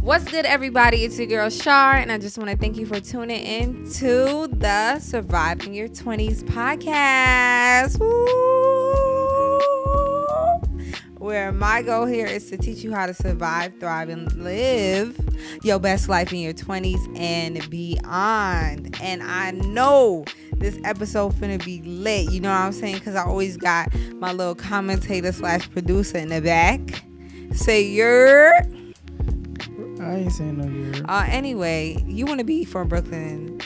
What's good, everybody? It's your girl Shar, and I just want to thank you for tuning in to the Surviving Your 20s podcast. Woo! Where my goal here is to teach you how to survive, thrive, and live your best life in your 20s and beyond. And I know this episode finna be lit, you know what I'm saying? Because I always got my little commentator / producer in the back. Say you're... I ain't saying no you're. Anyway, you want to be from Brooklyn.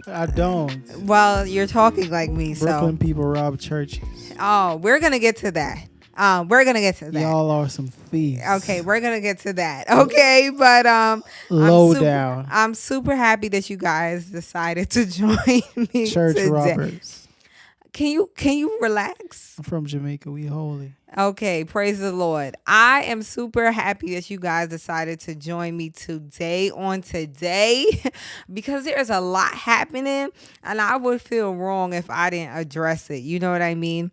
I don't. Well, you're talking like me, Brooklyn people rob churches. Oh, we're going to get to that. We're going to get to that. Y'all are some thieves. Okay, we're going to get to that. Okay, but down. I'm super happy that you guys decided to join me Church today. robbers. Can you relax? I'm from Jamaica. We holy. Okay, praise the Lord. I am super happy that you guys decided to join me today because there's a lot happening and I would feel wrong if I didn't address it. You know what I mean?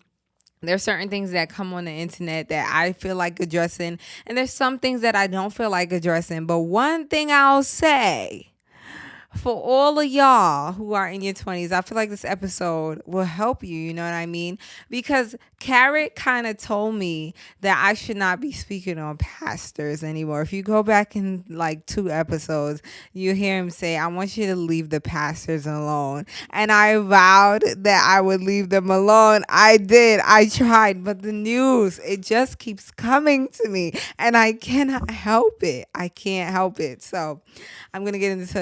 There's certain things that come on the internet that I feel like addressing, and there's some things that I don't feel like addressing. But one thing I'll say, for all of y'all who are in your 20s, I feel like this episode will help you, you know what I mean? Because Carrot kind of told me that I should not be speaking on pastors anymore. If you go back in like 2 episodes, you hear him say, I want you to leave the pastors alone. And I vowed that I would leave them alone. I did. I tried. But the news, it just keeps coming to me. And I cannot help it. I can't help it. So I'm going to get into,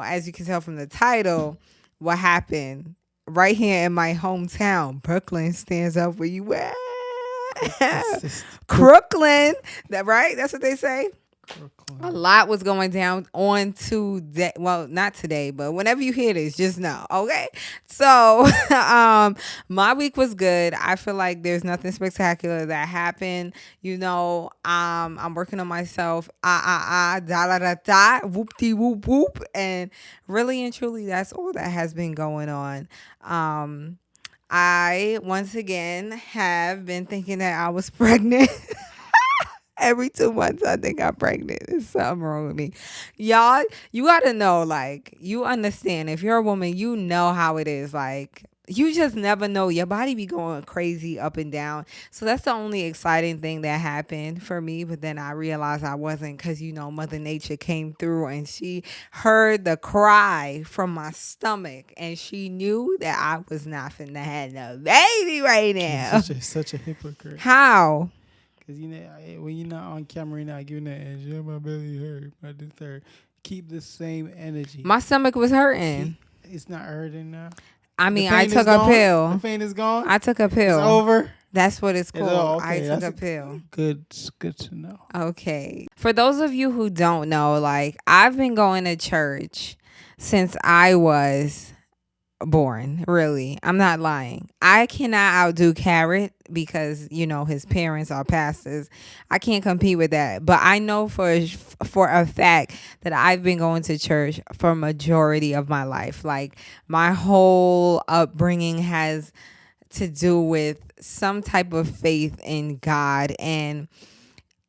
as you can tell from the title, what happened right here in my hometown. Brooklyn stands up where you at. Crooklyn. That right? That's what they say. Crooklyn. A lot was going down on today. Well, not today, but whenever you hear this, just know. Okay. So my week was good. I feel like there's nothing spectacular that happened. I'm working on myself. Da da da da, whoop dee whoop whoop. And really and truly, that's all that has been going on. I once again have been thinking that I was pregnant. Every 2 months, I think I'm pregnant. There's something wrong with me. Y'all, you got to know, you understand. If you're a woman, you know how it is. You just never know. Your body be going crazy up and down. So that's the only exciting thing that happened for me. But then I realized I wasn't because, Mother Nature came through and she heard the cry from my stomach. And she knew that I was not finna have no baby right now. Such a hypocrite. How? Because when you're not on camera, you're not giving that energy. My belly hurt. My this hurt. Keep the same energy. My stomach was hurting. It's not hurting now. I mean, I took a pill. The pain is gone. I took a pill. It's over. That's what it's called. Okay. I took a pill. Good to know. Okay. For those of you who don't know, I've been going to church since I was born, really. I'm not lying. I cannot outdo Carrot because his parents are pastors. I can't compete with that. But I know for a fact that I've been going to church for a majority of my life. My whole upbringing has to do with some type of faith in God, and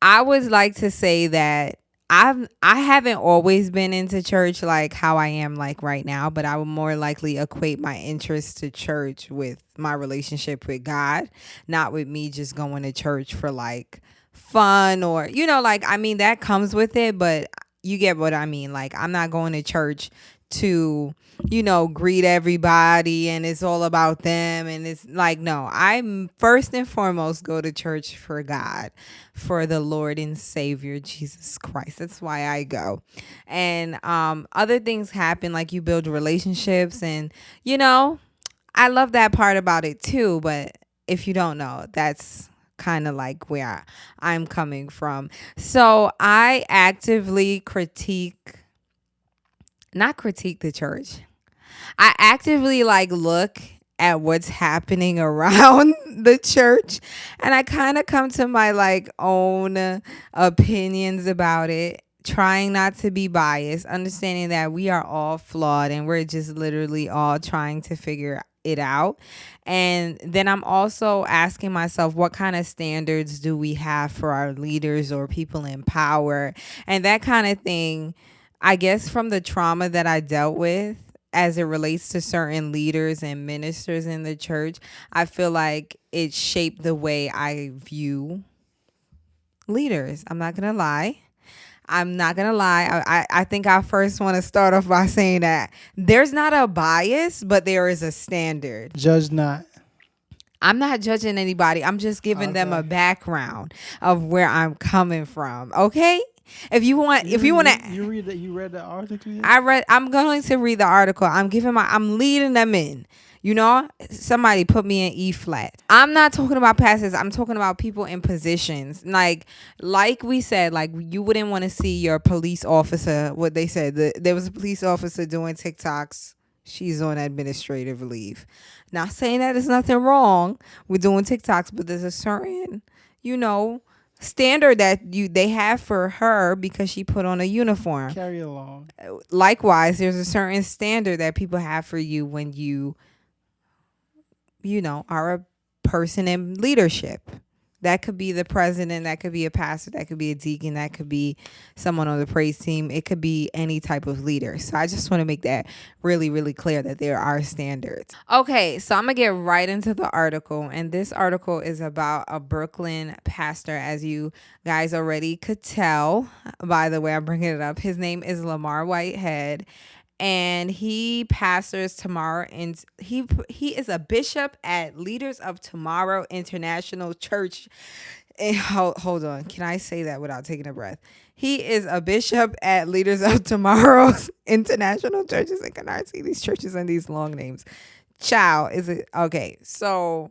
I would like to say that I haven't always been into church like how I am right now, but I would more likely equate my interest to church with my relationship with God, not with me just going to church for fun or, that comes with it, but you get what I mean. I'm not going to church to, greet everybody and it's all about them. And it's no, I first and foremost go to church for God, for the Lord and Savior, Jesus Christ. That's why I go. And other things happen, you build relationships and, I love that part about it too. But if you don't know, that's kind of where I'm coming from. So I actively not critique the church. I actively look at what's happening around the church, and I kind of come to my own opinions about it, trying not to be biased, understanding that we are all flawed and we're just literally all trying to figure it out. And then I'm also asking myself, what kind of standards do we have for our leaders or people in power and that kind of thing. I guess from the trauma that I dealt with as it relates to certain leaders and ministers in the church, I feel like it shaped the way I view leaders. I'm not going to lie. I think I first want to start off by saying that there's not a bias, but there is a standard. Judge not. I'm not judging anybody. I'm just giving them a background of where I'm coming from. Okay? If you want to you read the article yet? I'm going to read the article. I'm leading them in. You know, somebody put me in E flat. I'm not talking about pastors. I'm talking about people in positions. Like we said, like you wouldn't want to see your police officer. What they said, there was a police officer doing TikToks. She's on administrative leave. Not saying that there's nothing wrong with doing TikToks, but there's a certain, standard that they have for her because she put on a uniform. Carry along. Likewise, there's a certain standard that people have for you when you are a person in leadership. That could be the president, that could be a pastor, that could be a deacon, that could be someone on the praise team. It could be any type of leader. So I just want to make that really, really clear that there are standards. Okay, so I'm going to get right into the article. And this article is about a Brooklyn pastor, as you guys already could tell. By the way, I'm bringing it up. His name is Lamar Whitehead. And he pastors tomorrow, and he is a bishop at Leaders of Tomorrow International Church. And hold on, can I say that without taking a breath? He is a bishop at Leaders of Tomorrow's International Churches. I cannot see these churches and these long names. Is it okay? So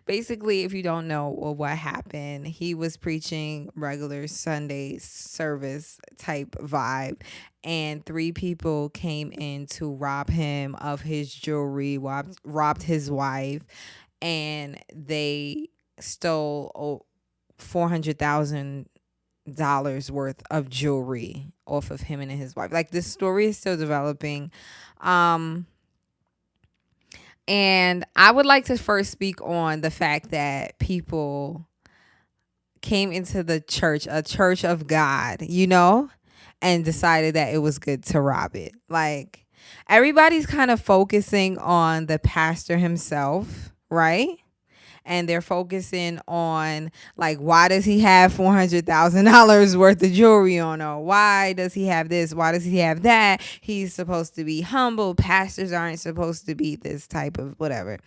basically, if you don't know what happened, he was preaching regular Sunday service type vibe, and 3 people came in to rob him of his jewelry, robbed his wife, and they stole $400,000 worth of jewelry off of him and his wife. Like, this story is still developing. And I would like to first speak on the fact that people came into the church, a church of God, and decided that it was good to rob it. Like, everybody's kind of focusing on the pastor himself, right? And they're focusing on, like, why does he have $400,000 worth of jewelry on? Or why does he have this? Why does he have that? He's supposed to be humble. Pastors aren't supposed to be this type of whatever.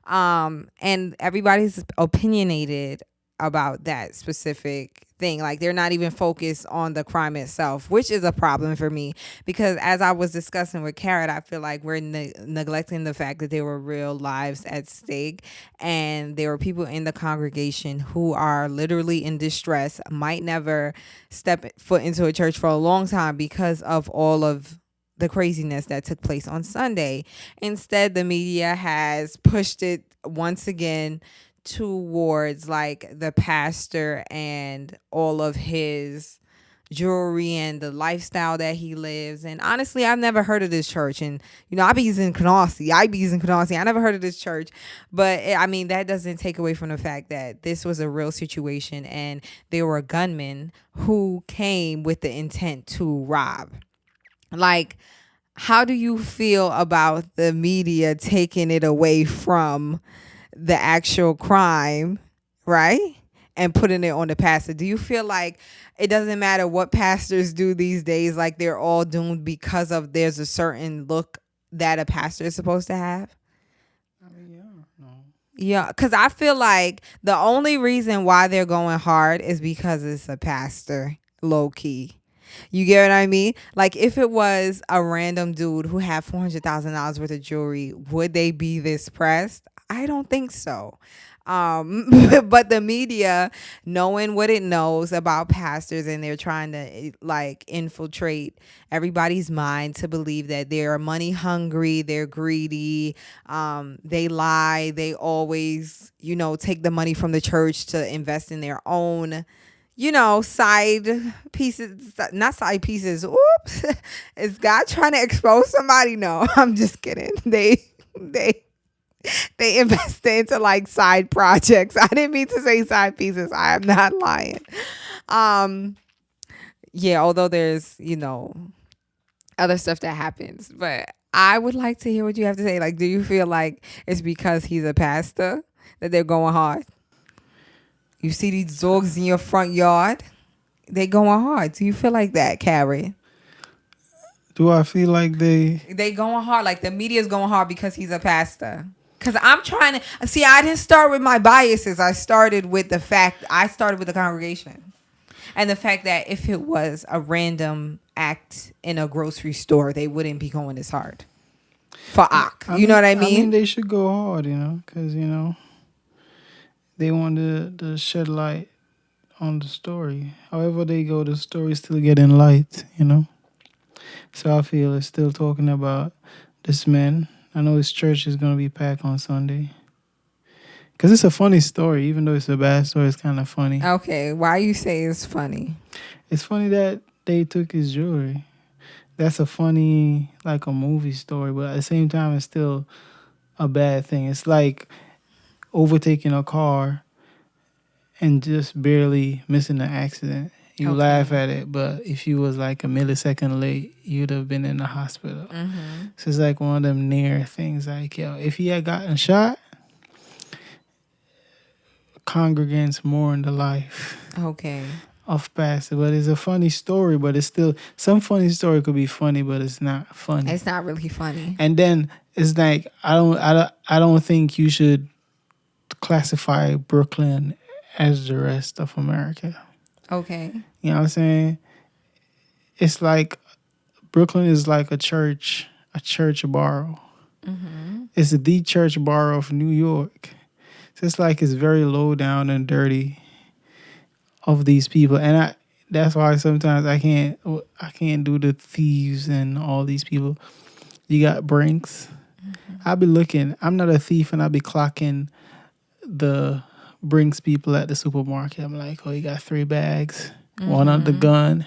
And everybody's opinionated about that specific thing. Like, they're not even focused on the crime itself, which is a problem for me, because as I was discussing with Carrot, I feel like we're neglecting the fact that there were real lives at stake, and there were people in the congregation who are literally in distress, might never step foot into a church for a long time because of all of the craziness that took place on Sunday. Instead, the media has pushed it once again towards, like, the pastor and all of his jewelry and the lifestyle that he lives. And honestly, I've never heard of this church. And, I be using Canarsie. I never heard of this church. But, that doesn't take away from the fact that this was a real situation. And there were gunmen who came with the intent to rob. Like, how do you feel about the media taking it away from the actual crime, right? And putting it on the pastor? Do you feel like it doesn't matter what pastors do these days, like they're all doomed because of there's a certain look that a pastor is supposed to have? Yeah, because I feel like the only reason why they're going hard is because it's a pastor, low key. You get what I mean? Like, if it was a random dude who had $400,000 worth of jewelry, would they be this pressed? I don't think so. But the media, knowing what it knows about pastors, and they're trying to, like, infiltrate everybody's mind to believe that they're money hungry, they're greedy, they lie, they always, take the money from the church to invest in their own, side pieces, not side pieces. Oops. Is God trying to expose somebody? No, I'm just kidding. They They invested into like side projects. I didn't mean to say side pieces. I am not lying. Um, yeah, although there's, other stuff that happens, but I would like to hear what you have to say. Like, do you feel like it's because he's a pastor that they're going hard? You see these dogs in your front yard, they going hard. Do you feel like that, Carrie? Do I feel like They going hard. Like the media's going hard because he's a pastor. Cause I'm trying to see. I didn't start with my biases. I started with the fact. I started with the congregation, and the fact that if it was a random act in a grocery store, they wouldn't be going this hard for Ak. You know what I mean? they should go hard, because they want to shed light on the story. However they go, the story still getting light. So I feel it's still talking about this man. I know his church is gonna be packed on Sunday. Cause it's a funny story, even though it's a bad story. It's kind of funny. Okay, why you say it's funny? It's funny that they took his jewelry. That's a funny, like a movie story, but at the same time, it's still a bad thing. It's like overtaking a car and just barely missing an accident. You Okay. laugh at it, but if you was like a millisecond late, you'd have been in the hospital. Mm-hmm. So it's like one of them near things. Like, yo, if he had gotten shot, congregants mourn the life Okay. of pastor. But it's a funny story, but it's still, some funny story could be funny, but it's not funny. It's not really funny. And then it's like I don't think you should classify Brooklyn as the rest of America. Okay. You know what I'm saying? It's like Brooklyn is like a church borough. Mm-hmm. It's the church borough of New York. So it's like it's very low down and dirty of these people, and that's why sometimes I can't do the thieves and all these people. You got Brinks. Mm-hmm. I be looking. I'm not a thief, and I be clocking the Brinks people at the supermarket. I'm like, oh, you got 3 bags, one on the gun.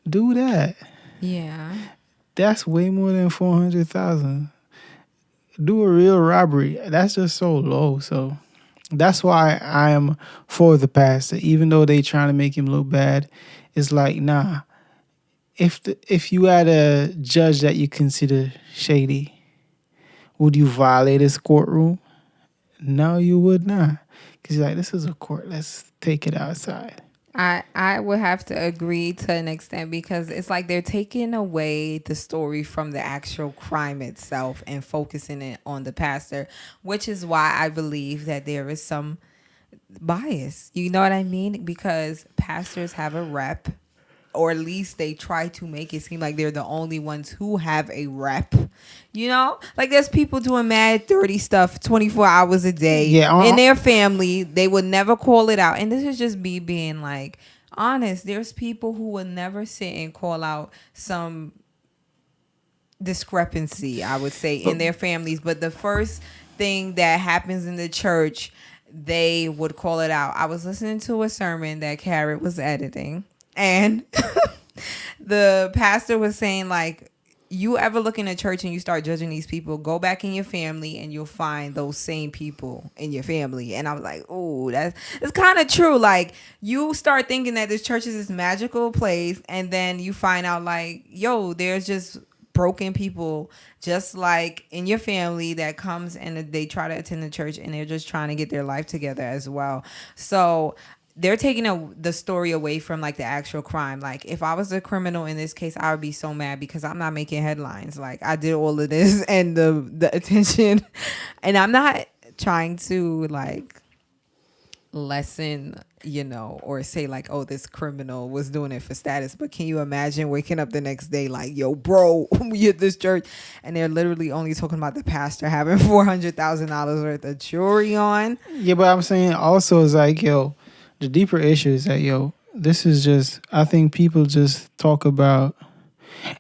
Do that. Yeah. That's way more than 400,000. Do a real robbery. That's just so low. So that's why I am for the pastor, even though they trying to make him look bad. It's like, nah. If you had a judge that you consider shady, would you violate his courtroom? No, you would not. Because you're like, this is a court. Let's take it outside. I would have to agree to an extent because it's like they're taking away the story from the actual crime itself and focusing it on the pastor, which is why I believe that there is some bias. You know what I mean? Because pastors have a rep, or at least they try to make it seem like they're the only ones who have a rep. Like there's people doing mad dirty stuff 24 hours a day in their family. They would never call it out. And this is just me being like honest. There's people who will never sit and call out some discrepancy, I would say, in their families. But the first thing that happens in the church, they would call it out. I was listening to a sermon that Carrot was editing, and the pastor was saying, like, you ever look in a church and you start judging these people, go back in your family and you'll find those same people in your family. And I was like, oh, it's kind of true. Like, you start thinking that this church is this magical place, and then you find out, like, yo, there's just broken people just like in your family that comes and they try to attend the church and they're just trying to get their life together as well. So they're taking the story away from like the actual crime. Like if I was a criminal in this case, I would be so mad because I'm not making headlines. Like I did all of this and the attention, and I'm not trying to like lessen, or say like, oh, this criminal was doing it for status. But can you imagine waking up the next day like, yo, bro, we at this church and they're literally only talking about the pastor having $400,000 worth of jewelry on? Yeah, but I'm saying also is like, yo, the deeper issue is that, yo, this is just, I think people just talk about,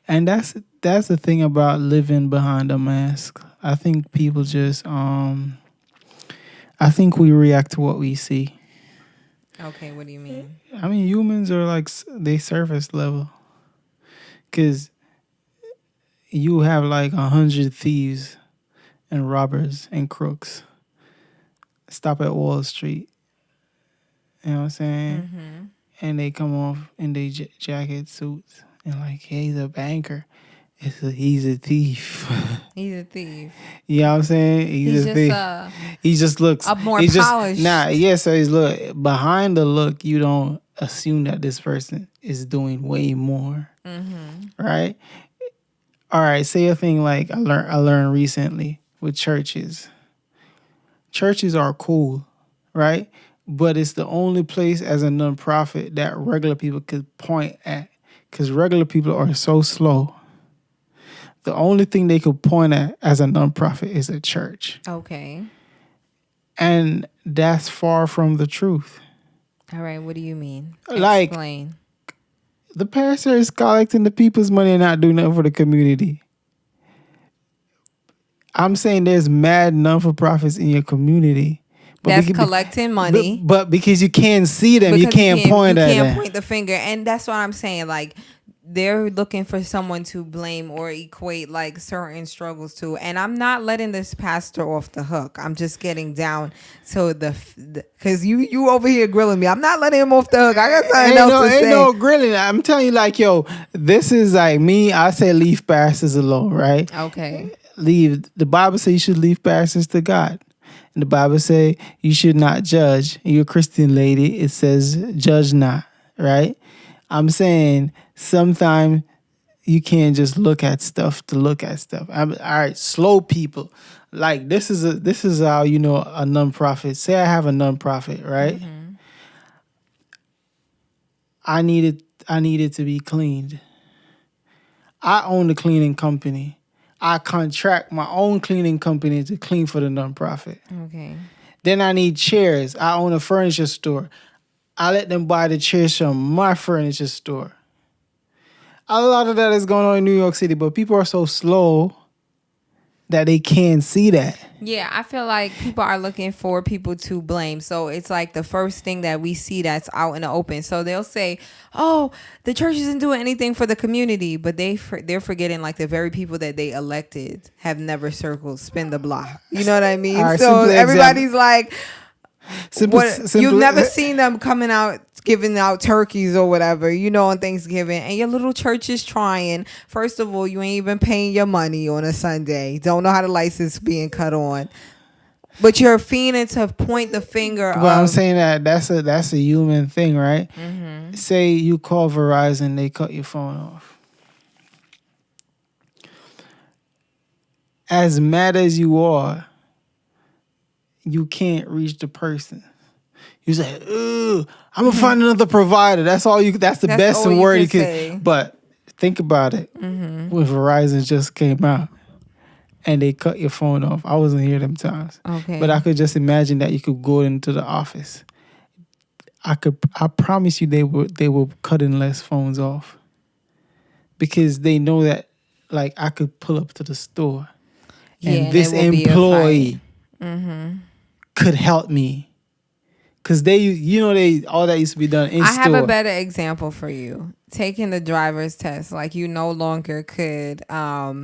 and that's the thing about living behind a mask. I think people just, I think we react to what we see. Okay, what do you mean? I mean, humans are like, they surface level. Because you have like 100 thieves and robbers and crooks stop at Wall Street. You know what I'm saying? Mm-hmm. And they come off in their jacket suits and like, hey, he's a banker. He's a thief. He's a thief. You know what I'm saying? He's He's a just thief. He just looks a more he's polished. So he's look behind the look. You don't assume that this person is doing way more, right? All right. Say a thing like I learned recently with churches. Churches are cool, right? But it's the only place as a nonprofit that regular people could point at, because regular people are so slow. The only thing they could point at as a nonprofit is a church. Okay. And that's far from the truth. All right. What do you mean? Like, explain. The pastor is collecting the people's money and not doing nothing for the community. I'm saying there's mad non-for-profits in your community. That's collecting money. But because you can't see them, you can't point at them. You can't point the finger. And that's what I'm saying. Like, they're looking for someone to blame or equate like certain struggles to. And I'm not letting this pastor off the hook. I'm just getting down to because you over here grilling me. I'm not letting him off the hook. I got something else to say. Ain't no grilling. I'm telling you, like, yo, this is like me. I say leave pastors alone, right? Okay. Leave. The Bible says you should leave pastors to God. And the Bible say you should not judge. You're a Christian lady. It says judge not, right? I'm saying sometimes you can't just look at stuff to look at stuff. All right, slow people. Like this is how you know a nonprofit. Say I have a nonprofit, right? Mm-hmm. I needed to be cleaned. I own the cleaning company. I contract my own cleaning company to clean for the nonprofit. Okay. Then I need chairs. I own a furniture store. I let them buy the chairs from my furniture store. A lot of that is going on in New York City, but people are so slow that they can't see that. Yeah, I feel like people are looking for people to blame. So it's like the first thing that we see that's out in the open. So they'll say, oh, the church isn't doing anything for the community. But they're forgetting like the very people that they elected have never spin the block. You know what I mean? Right, so everybody's like, you've never seen them coming out giving out turkeys or whatever, you know, on Thanksgiving, and your little church is trying. First of all, you ain't even paying your money on a Sunday. Don't know how the lights is being cut on, but you're fiending to point the finger. Well, I'm saying that's a human thing, right? Mm-hmm. Say you call Verizon, they cut your phone off. As mad as you are, you can't reach the person. You say, "Ugh, I'm gonna find another provider." That's all you. That's the best word you can say. But think about it. Mm-hmm. When Verizon just came out and they cut your phone off, I wasn't here them times. Okay. But I could just imagine that you could go into the office. I promise you, they were cutting less phones off because they know that, like, I could pull up to the store and this employee could help me. Because all that used to be done in store. I have a better example for you. Taking the driver's test, like you no longer could, at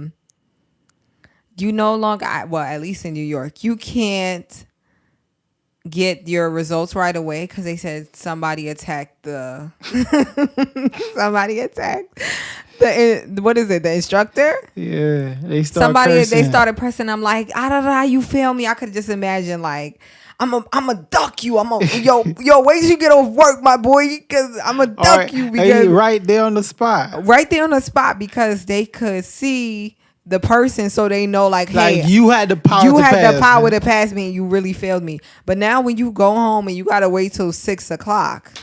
least in New York, you can't get your results right away because they said somebody attacked the instructor? Yeah, they started pressing. I'm like, you feel me? I could just imagine like, I'm a duck you. Yo, wait till you get off work, my boy, because I'm a duck you. Because right there on the spot. Right there on the spot, because they could see the person, so they know like, hey, you had the power. To pass me, and you really failed me. But now when you go home and you gotta wait till 6:00,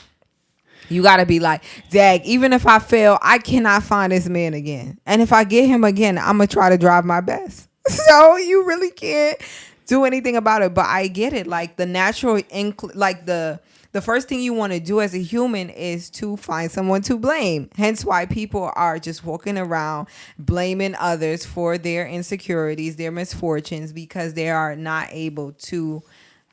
you gotta be like, dag, even if I fail, I cannot find this man again. And if I get him again, I'm gonna try to drive my best. So you really can't do anything about it. But I get it. Like the natural, the first thing you want to do as a human is to find someone to blame. Hence why people are just walking around blaming others for their insecurities, their misfortunes, because they are not able to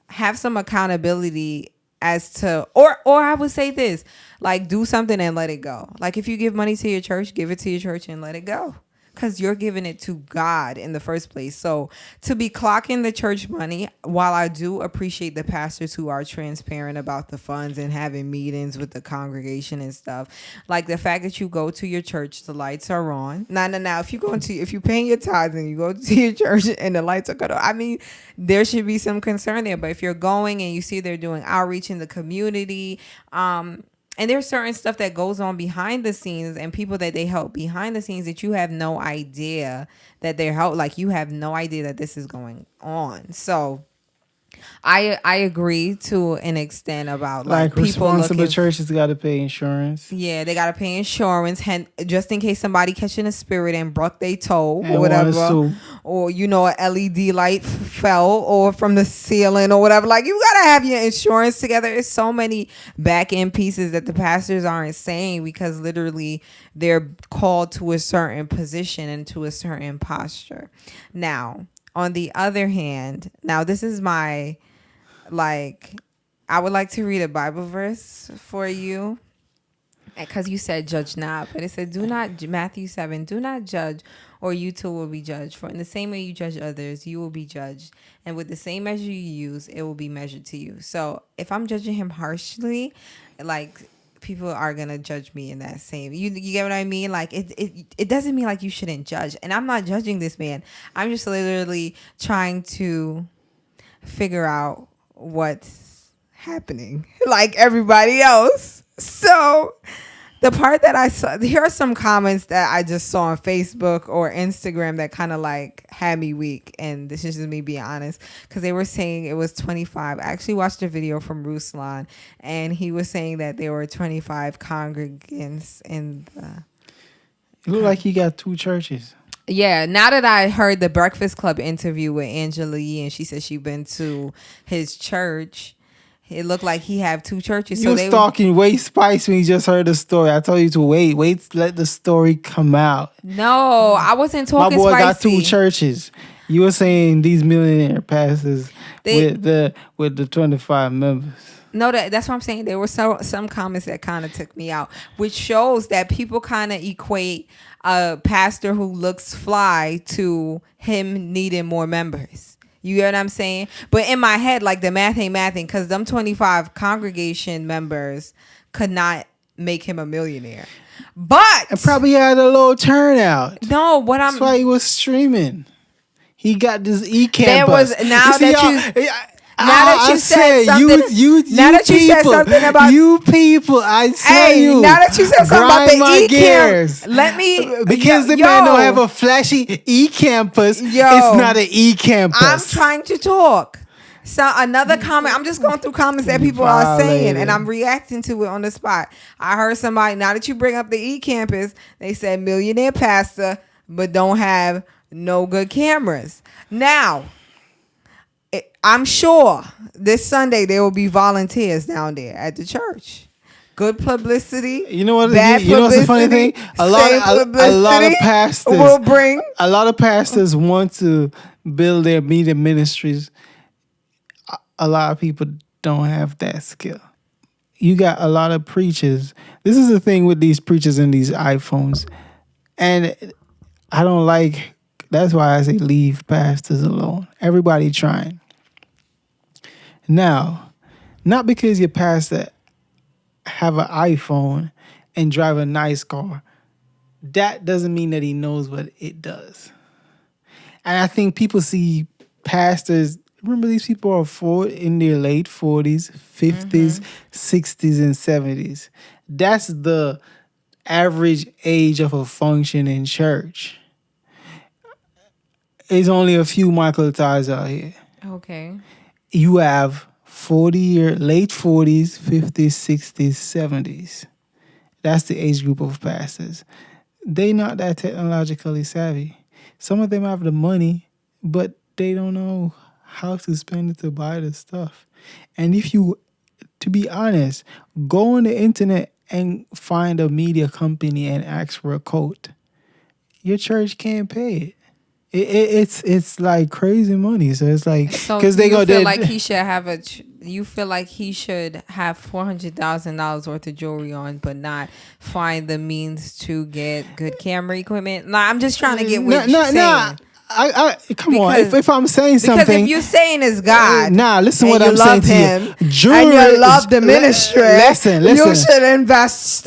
have some accountability as to, or I would say this, like do something and let it go. Like if you give money to your church, give it to your church and let it go. because you're giving it to God in the first place. So to be clocking the church money, while I do appreciate the pastors who are transparent about the funds and having meetings with the congregation and stuff, like the fact that you go to your church, the lights are on. Now, if you're paying your tithes and you go to your church and the lights are cut off, I mean, there should be some concern there. But if you're going and you see they're doing outreach in the community, and there's certain stuff that goes on behind the scenes and people that they help behind the scenes that you have no idea that they're help. Like, you have no idea that this is going on. So I agree to an extent about like people responsible looking. churches got to pay insurance Yeah, they gotta pay insurance, just in case somebody catching a spirit and broke their toe or and whatever, or a LED light fell or from the ceiling or whatever. Like, you gotta have your insurance together. There's so many back end pieces that the pastors aren't saying because literally they're called to a certain position and to a certain posture. Now, on the other hand, this is my I would like to read a Bible verse for you because you said judge not, but it said do not, Matthew 7, do not judge or you too will be judged. For in the same way you judge others, you will be judged. And with the same measure you use, it will be measured to you. So if I'm judging him harshly, like, people are going to judge me in that same, you get what I mean? Like, it doesn't mean like you shouldn't judge. And I'm not judging this man. I'm just literally trying to figure out what's happening like everybody else. So the part that I saw, here are some comments that I just saw on Facebook or Instagram that kind of like had me weak, and this is just me being honest, because they were saying it was 25. I actually watched a video from Ruslan, and he was saying that there were 25 congregants in the... It looked like he got 2 churches. Yeah, now that I heard the Breakfast Club interview with Angela Yee, and she said she'd been to his church, it looked like he have 2 churches. You was talking way spice when you just heard the story. I told you to wait, let the story come out. No, I wasn't talking spicy. My boy spicy. got 2 churches. You were saying these millionaire pastors with the 25 members. No, that's what I'm saying. There were some comments that kind of took me out, which shows that people kind of equate a pastor who looks fly to him needing more members. You get what I'm saying? But in my head, like, the math ain't mathing, because them 25 congregation members could not make him a millionaire. But and probably had a low turnout. No, that's why he was streaming. He got this e-campus. There was now that you said something about you people, I tell you. Now that you said something about the e-campus, let me because the man don't have a flashy e-campus. It's not an e-campus. I'm trying to talk. So another comment. I'm just going through comments that people are saying, and I'm reacting to it on the spot. I heard somebody. Now that you bring up the e-campus, they said millionaire pastor, but don't have no good cameras. Now, I'm sure this Sunday there will be volunteers down there at the church. Good publicity. You know what? Bad you know what's the funny thing? A lot of pastors will bring. A lot of pastors want to build their media ministries. A lot of people don't have that skill. You got a lot of preachers. This is the thing with these preachers and these iPhones, and I don't like. That's why I say leave pastors alone. Everybody trying. Now, not because your pastor have an iPhone and drive a nice car, that doesn't mean that he knows what it does. And I think people see pastors, remember these people are in their late 40s, 50s, 60s, and 70s. That's the average age of a functioning church. There's only a few Michael Ties out here. Okay. You have late 40s, 50s, 60s, 70s. That's the age group of pastors. They not that technologically savvy. Some of them have the money, but they don't know how to spend it to buy the stuff. And to be honest, go on the internet and find a media company and ask for a quote. Your church can't pay it. It's like crazy money. So it's like because they feel like he should have you feel like he should have $400,000 worth of jewelry on, but not find the means to get good camera equipment? Nah, I'm just trying to get what you're saying. Come on. Because If I'm saying because if something, you're saying it's God, listen and what you I'm saying love to him, you. Jewelry, and you love the ministry, listen. you should invest.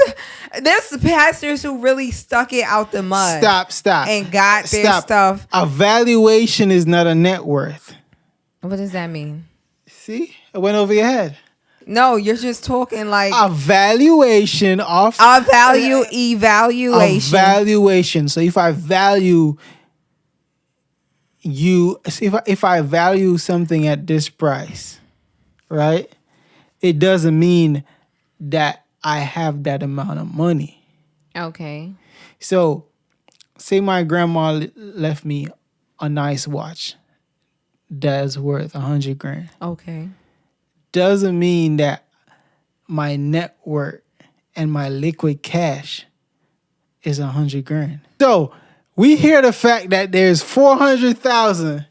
There's pastors who really stuck it out the mud. Stop. And got their stuff. A valuation is not a net worth. What does that mean? See, it went over your head. No, you're just talking like A valuation of a value evaluation. A valuation. So if I value you, if I value something at this price, right? It doesn't mean that I have that amount of money. Okay. So, say my grandma left me a nice watch that's worth $100,000. Okay. Doesn't mean that my net worth and my liquid cash is $100,000. So we hear the fact that there's 400,000,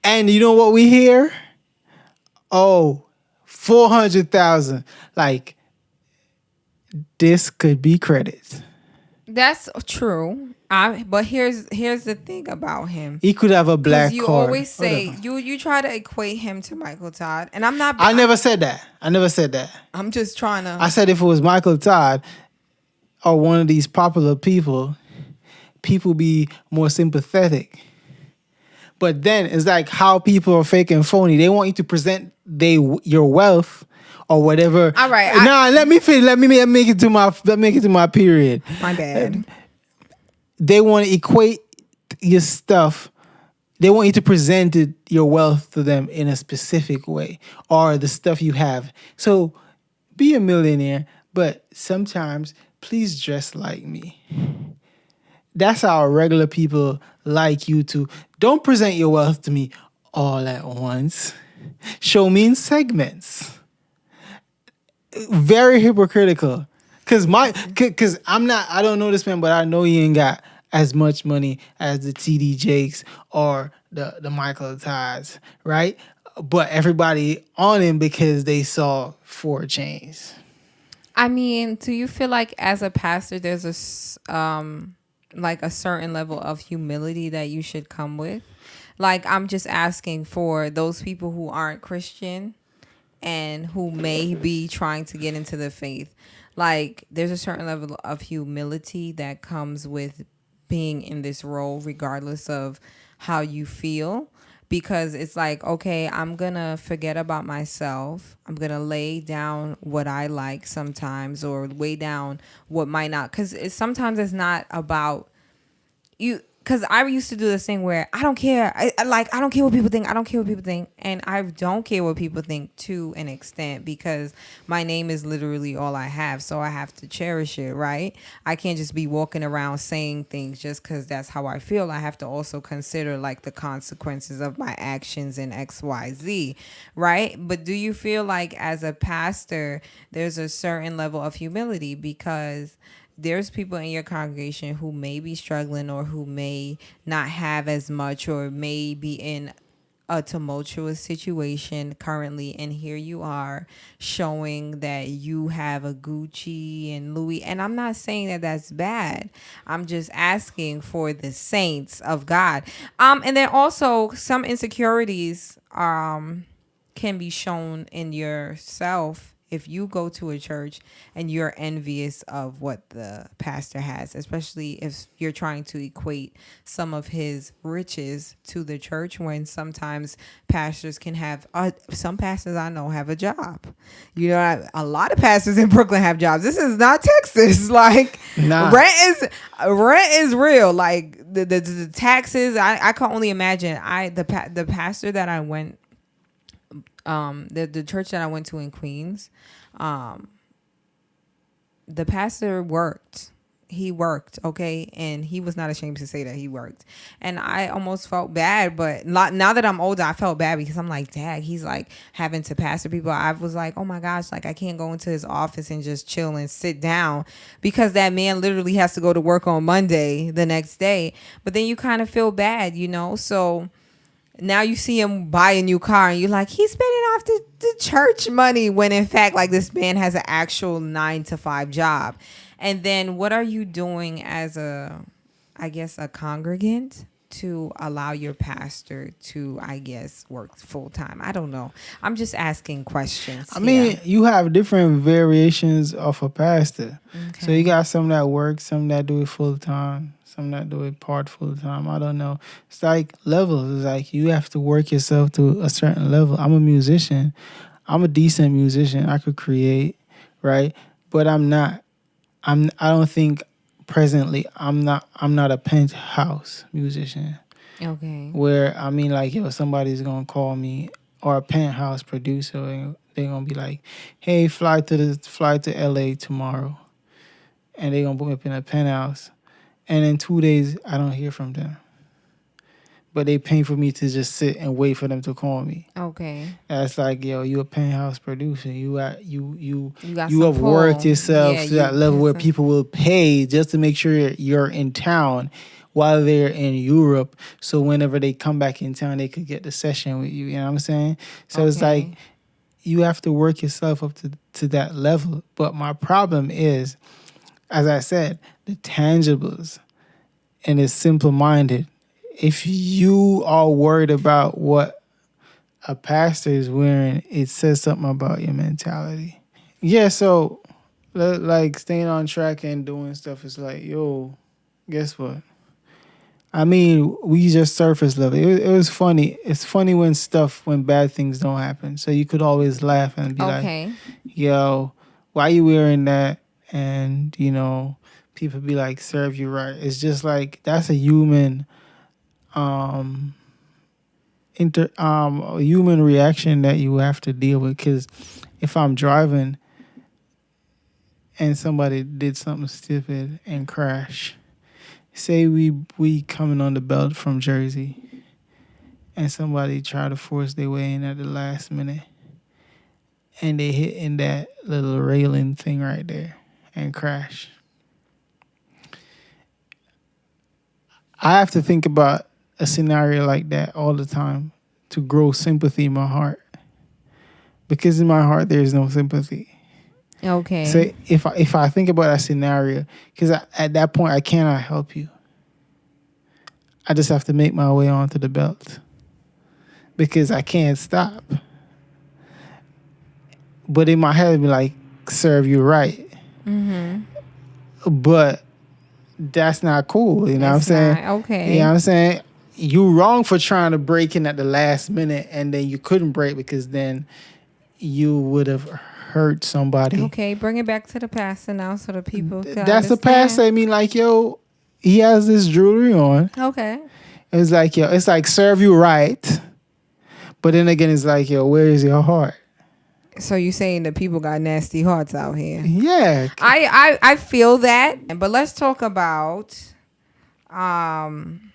and you know what we hear? Oh, 400,000. Like, this could be credit. That's true. But here's the thing about him. He could have a black you card. Always say you try to equate him to Michael Todd, and I'm not. I never said that. I'm just trying to. I said if it was Michael Todd or one of these popular people be more sympathetic. But then it's like how people are fake and phony. They want you to present your wealth or whatever. All right. Let me finish. Let me make it to my period. My bad. They want to equate your stuff. They want you to present your wealth to them in a specific way, or the stuff you have. So be a millionaire, but sometimes please dress like me. That's how regular people like you to. Don't present your wealth to me all at once. Show me in segments. Very hypocritical. Cause I don't know this man, but I know he ain't got as much money as the TD Jakes or the Michael Todds, right? But everybody on him because they saw 4 chains. I mean, do you feel like as a pastor, there's a certain level of humility that you should come with? Like, I'm just asking for those people who aren't Christian and who may be trying to get into the faith. Like, there's a certain level of humility that comes with being in this role, regardless of how you feel. Because it's like, okay, I'm going to forget about myself. I'm going to lay down what I like sometimes, or lay down what might not. Because sometimes it's not about you. Because I used to do this thing where I don't care. I don't care what people think. I don't care what people think. And I don't care what people think to an extent, because my name is literally all I have. So I have to cherish it, right? I can't just be walking around saying things just because that's how I feel. I have to also consider like the consequences of my actions in X, Y, Z, right? But do you feel like as a pastor, there's a certain level of humility, because there's people in your congregation who may be struggling, or who may not have as much, or may be in a tumultuous situation currently, and here you are showing that you have a Gucci and Louis. And I'm not saying that that's bad. I'm just asking for the saints of God. And then also some insecurities can be shown in yourself if you go to a church and you're envious of what the pastor has, especially if you're trying to equate some of his riches to the church, when sometimes pastors can have, some pastors I know have a job. You know, a lot of pastors in Brooklyn have jobs. This is not Texas. Like, rent is real. Like the taxes, I can only imagine. The pastor that I went, the church that I went to in Queens, the pastor worked. He worked, okay? And he was not ashamed to say that he worked. And I almost felt bad, but now that I'm older, I felt bad, because I'm like, dang, he's like having to pastor people. I was like, oh my gosh, like I can't go into his office and just chill and sit down, because that man literally has to go to work on Monday the next day. But then you kind of feel bad, you know? So Now you see him buy a new car and you're like, he's spending off the church money, when in fact, like, this man has an actual 9 to 5 job. And then what are you doing as a, I guess, a congregant to allow your pastor to, I guess, work full time? I don't know. I'm just asking questions I here. mean, you have different variations of a pastor. So you Okay. got some that work, some that do it full time, some that do it part full time. I don't know. It's like levels. It's like you have to work yourself to a certain level. I'm a musician. I'm a decent musician. I could create, right? But I'm not. I don't think presently I'm not a penthouse musician Okay. where I mean like yo somebody's gonna call me or a penthouse producer and they're gonna be like, hey, fly to LA tomorrow, and they're gonna put me up in a penthouse, and in 2 days I don't hear from them, but they pay for me to just sit and wait for them to call me. Okay. That's like, yo, you a penthouse producer. You got You some have worked pull. yourself Yeah, to that you level got where some. people will pay just to make sure you're in town while they're in Europe. So whenever they come back in town, they could get the session with you. You know what I'm saying? So it's like Okay. you have to work yourself up to that level. But my problem is, as I said, the tangibles and it's simple minded. If you are worried about what a pastor is wearing, it says something about your mentality. Yeah, so like staying on track and doing stuff is like, yo, guess what? I mean, we just surface level. It was funny. It's funny when bad things don't happen. So you could always laugh and be like, Okay. yo, why you wearing that? And, people be like, serve you right. It's just like that's um a human reaction that you have to deal with. Because if I'm driving and somebody did something stupid and crash, say we coming on the belt from Jersey and somebody try to force their way in at the last minute and they hit in that little railing thing right there and crash. I have to think about a scenario like that all the time to grow sympathy in my heart, because in my heart there is no sympathy. So Okay. if I think about that scenario, because at that point I cannot help you. I just have to make my way onto the belt because I can't stop. But in my head, it'd be like, serve you right. Mm-hmm. But that's not cool. You know what I'm It's saying? not You know what okay. I'm saying? You wrong for trying to break in at the last minute and then you couldn't break because then you would have hurt somebody. Okay, bring it back to the pastor now so the people can That's the past. understand. I mean, like, yo, he has this jewelry on. Okay. It's like, yo, it's like serve you right. But then again, it's like, yo, where is your heart? So you saying that people got nasty hearts out here? Yeah. I feel that, but let's talk about um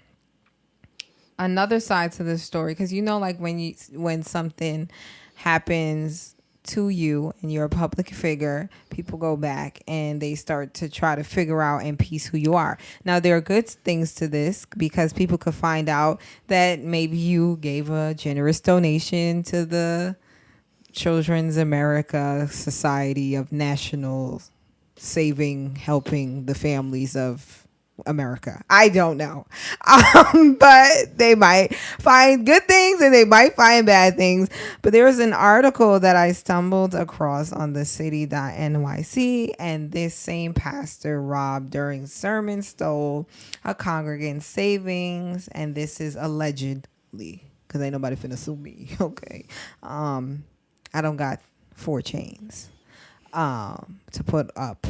another side to the story, because like when something happens to you and you're a public figure, people go back and they start to try to figure out and piece who you are. Now there are good things to this because people could find out that maybe you gave a generous donation to the Children's America Society of National Saving, helping the families of America. I don't know. But they might find good things and they might find bad things. But there was an article that I stumbled across on the city.nyc, and this same pastor robbed during sermon, stole a congregant's savings, and this is allegedly, because ain't nobody finna sue me. Okay. I don't got 4 chains to put up.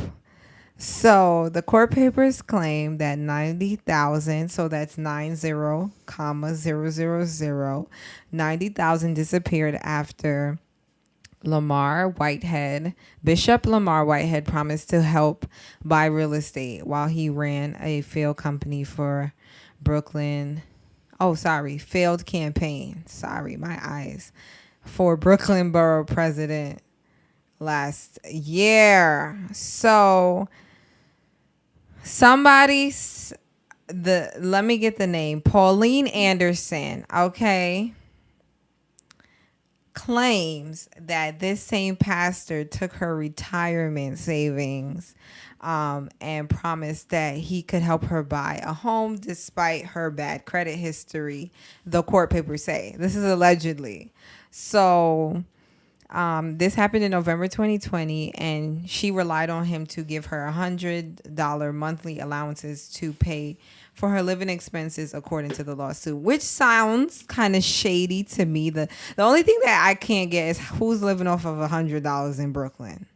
So the court papers claim that 90,000, so that's 90,000, 90,000 disappeared after Lamar Whitehead, Bishop Lamar Whitehead, promised to help buy real estate while he ran a failed company for Brooklyn. Oh, sorry, failed campaign. Sorry, my eyes. For Brooklyn Borough President last year. So somebody let me get the name. Pauline Anderson, okay, claims that this same pastor took her retirement savings and promised that he could help her buy a home despite her bad credit history. The court papers say this is allegedly. So this happened in November 2020, and she relied on him to give her $100 monthly allowances to pay for her living expenses, according to the lawsuit, which sounds kind of shady to me. The only thing that I can't get is who's living off of $100 in Brooklyn.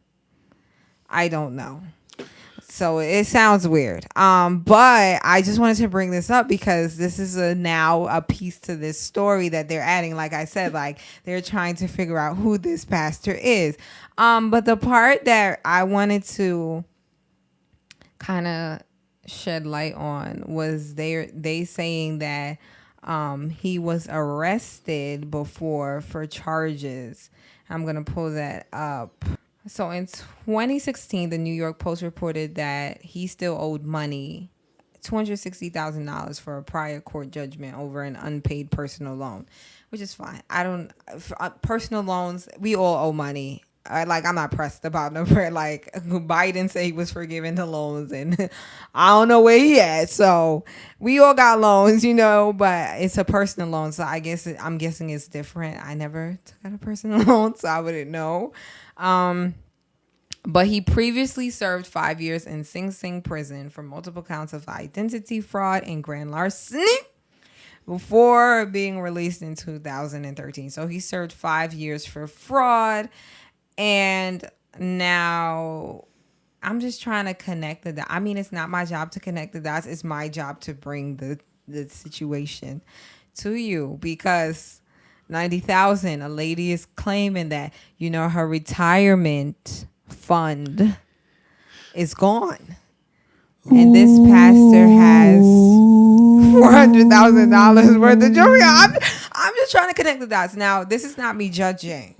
I don't know. So it sounds weird. But I just wanted to bring this up because this is now a piece to this story that they're adding. Like I said, like they're trying to figure out who this pastor is. But the part that I wanted to kind of shed light on was they saying that he was arrested before for charges. I'm going to pull that up. So in 2016, the New York Post reported that he still owed money, $260,000 for a prior court judgment over an unpaid personal loan, which is fine. I don't personal loans. We all owe money. I'm not pressed about number. Like Biden said he was forgiving the loans, and I don't know where he at. So we all got loans, but it's a personal loan. So I'm guessing it's different. I never took out a personal loan, so I wouldn't know. But he previously served 5 years in Sing Sing prison for multiple counts of identity fraud and grand larceny before being released in 2013. So he served 5 years for fraud. And now I'm just trying to connect the dots. I mean, it's not my job to connect the dots. It's my job to bring the situation to you, because 90,000, a lady is claiming that, her retirement fund is gone. And this pastor has $400,000 worth of jewelry. I'm just trying to connect the dots. Now, this is not me judging,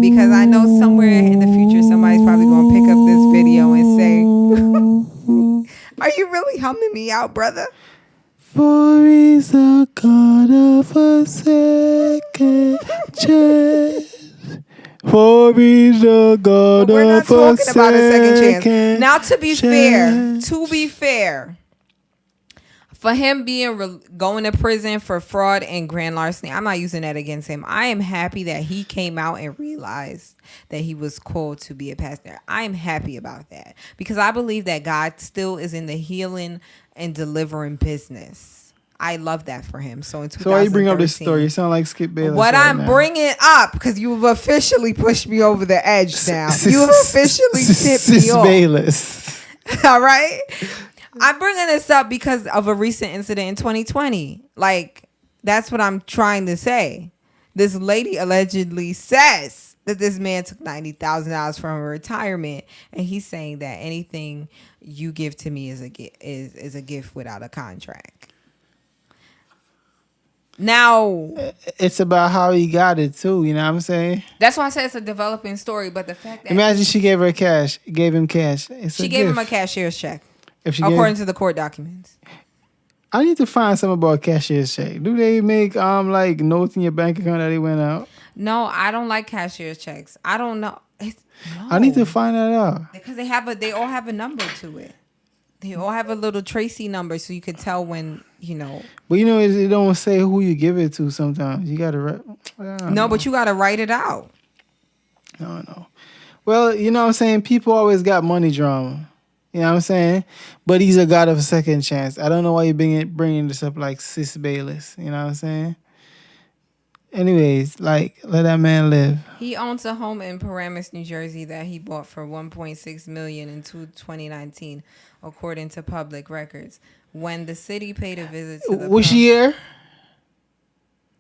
because I know somewhere in the future somebody's probably going to pick up this video and say, "Are you really humming me out, brother?" For he's a God of a second chance. For he's a God We're not of talking a about a second chance. second Now, to be chance. fair, for him going to prison for fraud and grand larceny, I'm not using that against him. I am happy that he came out and realized that he was called to be a pastor. I am happy about that, because I believe that God still is in the healing and delivering business. I love that for him. So in 2013, So why you bring up this story? You sound like Skip Bayless. What right I'm now. bringing up, because you've officially pushed me over the edge now. You've officially tipped me off. Bayless. All right? I'm bringing this up because of a recent incident in 2020. Like, that's what I'm trying to say. This lady allegedly says that this man took $90,000 from her retirement, and he's saying that anything you give to me is a gift without a contract. Now, it's about how he got it too. You know what I'm saying? That's why I said it's a developing story. But the fact that imagine she gave him cash. She gave him a cashier's check, according to the court documents. I need to find something about a cashier's check. Do they make like notes in your bank account that they went out? No, I don't like cashier's checks. I don't know. No. I need to find that out, because they all have a number to it. They all have a little Tracy number, so you could tell when, But it don't say who you give it to. Sometimes you gotta write. No, but you gotta write it out. No. Well, you know what I'm saying? People always got money drama. You know what I'm saying? But he's a God of a second chance. I don't know why you're bringing this up like Sis Bayless. You know what I'm saying? Anyways, let that man live. He owns a home in Paramus, New Jersey that he bought for $1.6 million in 2019, according to public records. When the city paid a visit to the which year?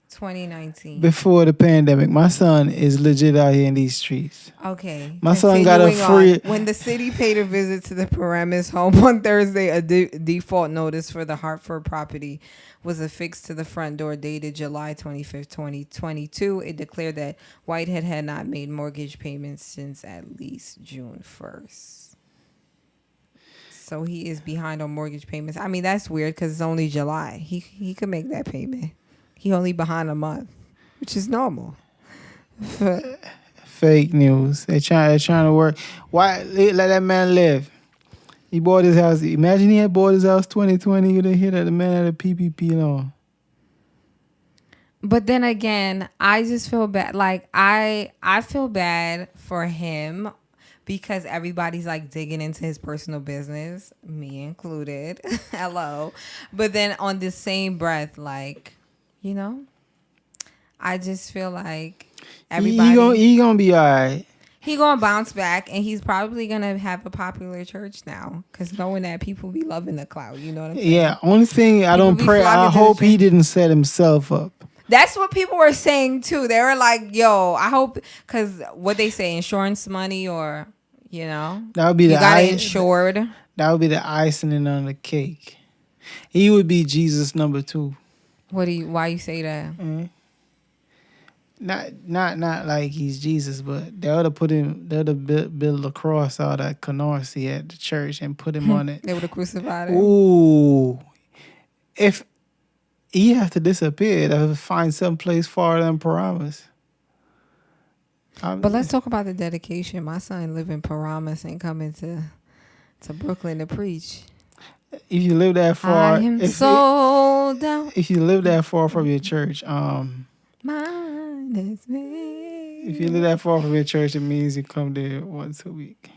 2019. Before the pandemic. My son is legit out here in these streets. Okay. My son got a free... When the city paid a visit to the Paramus home on Thursday, a default notice for the Hartford property was affixed to the front door dated July 25th, 2022. It declared that Whitehead had not made mortgage payments since at least June 1st. So he is behind on mortgage payments. I mean, that's weird because it's only July. He could make that payment. He only behind a month, which is normal. But Fake news. They're trying to work. Why let that man live? He bought his house. Imagine he had bought his house 2020. You'd have hit that the man had a PPP loan. But then again, I just feel bad. Like I feel bad for him because everybody's like digging into his personal business, me included. Hello. But then on the same breath, like, you know, I just feel like everybody He gonna be all right. he gonna bounce back, and he's probably gonna have a popular church now because knowing that people be loving the cloud. You know what I'm saying? Yeah. Only thing I People don't be pray. I flocking to the hope he church. didn't set himself up. That's what people were saying too. They were like, "Yo, I hope," because what they say, insurance money, or you know, That would be you the got it insured. That would be the icing on the cake. He would be Jesus number 2. Why you say that? Not like he's Jesus, but they ought to put him. They ought to build a cross out of Canarsie at the church and put him on it. They would have crucified him. Ooh, if he have to disappear, they have to find some place far than Paramus. But let's talk about the dedication. My son live in Paramus and coming to Brooklyn to preach. If you live that far, I am sold out. if you live that far from your church, Mine is me. if you live that far from your church, it means you come there once a week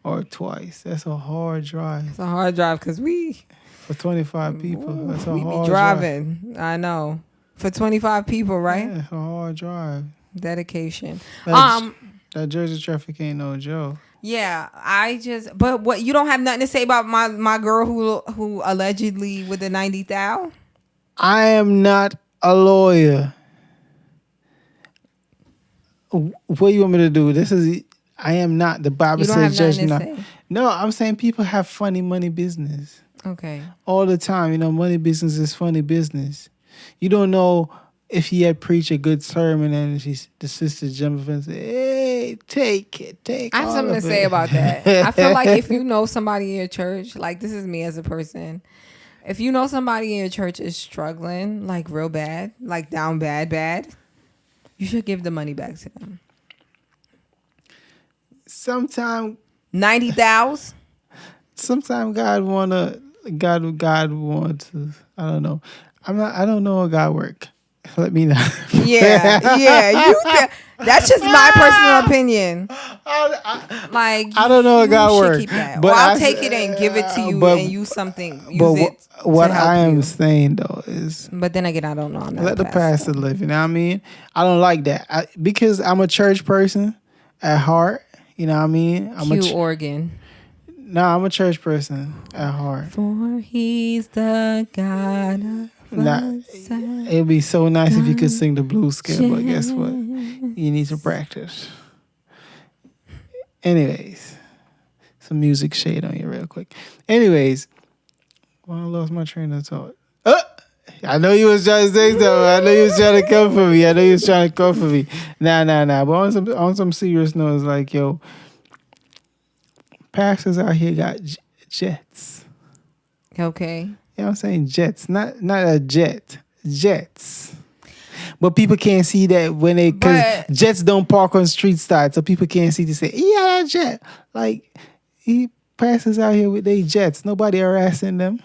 or twice. That's a hard drive. It's a hard drive because For 25 people, that's a we hard be driving. I know. For 25 people, right? Yeah, it's a hard drive. Dedication. That Jersey traffic ain't no joke. Yeah, but what, you don't have nothing to say about my girl who allegedly with the 90,000? I am not a lawyer. What you want me to do? I am not. The Bible You don't says have judge nothing not. to say. No, I'm saying people have funny money business. Okay. All the time. Money business is funny business. You don't know if he had preached a good sermon and the sister jumped up and said, "Hey, take it, take it." I have something to say about that. I feel like if you know somebody in your church, like this is me as a person, if you know somebody in your church is struggling, like real bad, like down bad, you should give the money back to them. Sometimes 90,000? God wants to. I don't know. I don't know how God work. Let me know. Yeah. That's just my personal opinion. Like, I don't know how God should work. keep that. But I'll take it and give it to you and use something. What to help I am you. saying though is, But then again, I don't know. I'm not let a the pastor live. You know what I mean? I don't like that because I'm a church person at heart. You know what I mean? Cue organ. I'm a church person at heart. For he's the God of It'd be so nice if you could sing the blues scale, but guess what? You need to practice. Anyways, some music shade on you real quick. Anyways, I lost my train of thought. I know you was trying to say something. I know you was trying to come for me. Nah. But on some serious notes, like, yo, pastors out here got jets. Okay. You know what I'm saying? Jets. Not a jet. Jets. But people can't see that because jets don't park on street side, so people can't see to say, yeah, that jet. Like, he passes out here with their jets. Nobody harassing them.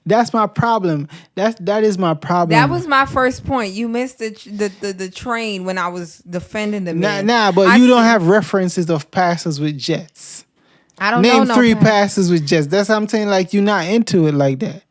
That's my problem. That is my problem. That was my first point. You missed the train when I was defending the man. But you don't have references of pastors with jets. I don't Name know. 3 pastors with jets. That's what I'm saying. Like, you're not into it like that.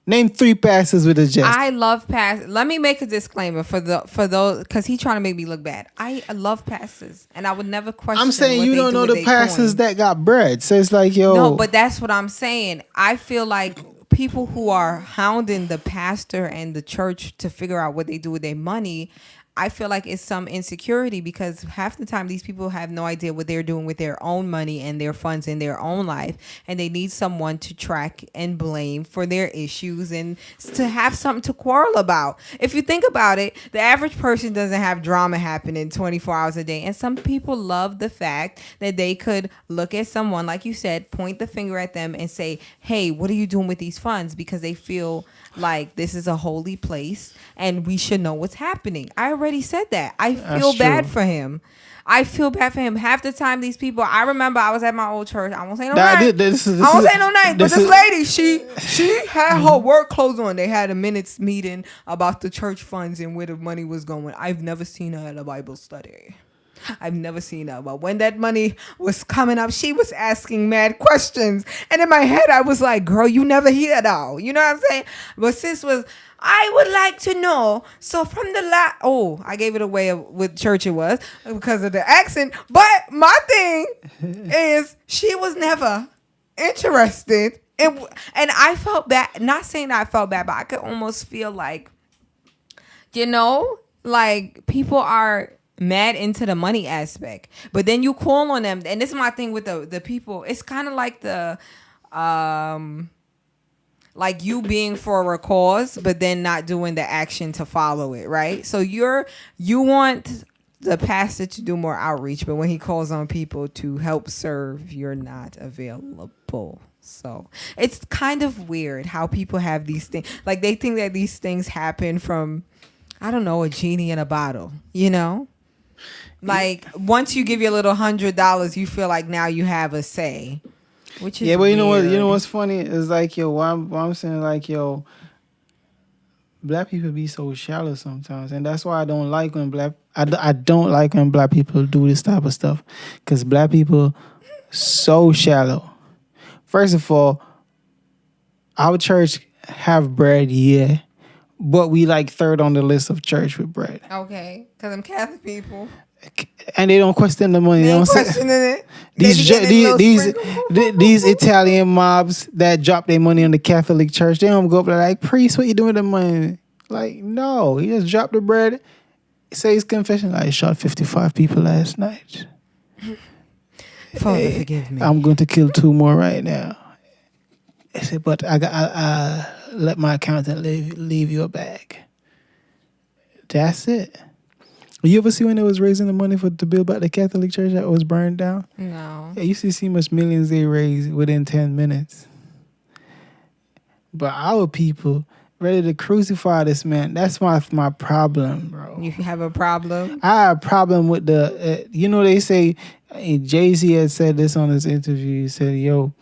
Name 3 pastors with a jet. I love pastors. Let me make a disclaimer for those because he's trying to make me look bad. I love pastors, and I would never question. I'm saying what you they don't do know with the their pastors coin. that got bread. So it's like, yo. No, but that's what I'm saying. I feel like people who are hounding the pastor and the church to figure out what they do with their money, I feel like it's some insecurity because half the time these people have no idea what they're doing with their own money and their funds in their own life, and they need someone to track and blame for their issues and to have something to quarrel about. If you think about it, the average person doesn't have drama happening 24 hours a day, and some people love the fact that they could look at someone, like you said, point the finger at them and say, hey, what are you doing with these funds? Because they feel like this is a holy place and we should know what's happening. I already said that. I feel That's bad true. for him. I feel bad for him. Half the time, these people. I remember I was at my old church. I won't say no name. I won't say no name. But this lady, she had her work clothes on. They had a minutes meeting about the church funds and where the money was going. I've never seen her at a Bible study. I've never seen her. But when that money was coming up, she was asking mad questions. And in my head, I was like, girl, you never hear that all. You know what I'm saying? But sis was, I would like to know. So from the I gave it away of what church it was because of the accent. But my thing is she was never interested. And I felt bad. Not saying that I felt bad, but I could almost feel like, like people are mad into the money aspect, but then you call on them, and this is my thing with the people. It's kind of like the like you being for a cause, but then not doing the action to follow it, right? So you want the pastor to do more outreach, but when he calls on people to help serve, you're not available. So it's kind of weird how people have these things. Like they think that these things happen from, I don't know, a genie in a bottle, Like once you give your little $100, you feel like now you have a say, which is Yeah, but you know what? You weird. know what's funny is like, yo, what I'm saying, like, yo, black people be so shallow sometimes, and that's why I don't like when I don't like when black people do this type of stuff, because black people so shallow. First of all, our church have bread, yeah, but we like third on the list of church with bread. Okay, because I'm Catholic people. And they don't question the money. They They ain't don't say questioning it. these Italian mobs that drop their money on the Catholic Church. They don't go up there like, priest, what you doing with the money? Like, no, he just dropped the bread. Say his confession. I shot 55 people last night. Father, forgive me. I'm going to kill 2 more right now. I said, but I let my accountant leave you a bag. That's it. You ever see when they was raising the money to build back the Catholic Church that was burned down? No. Yeah, you see much millions they raised within 10 minutes. But our people ready to crucify this man. That's my problem, bro. You have a problem? I have a problem with they say, Jay-Z had said this on his interview. He said, yo,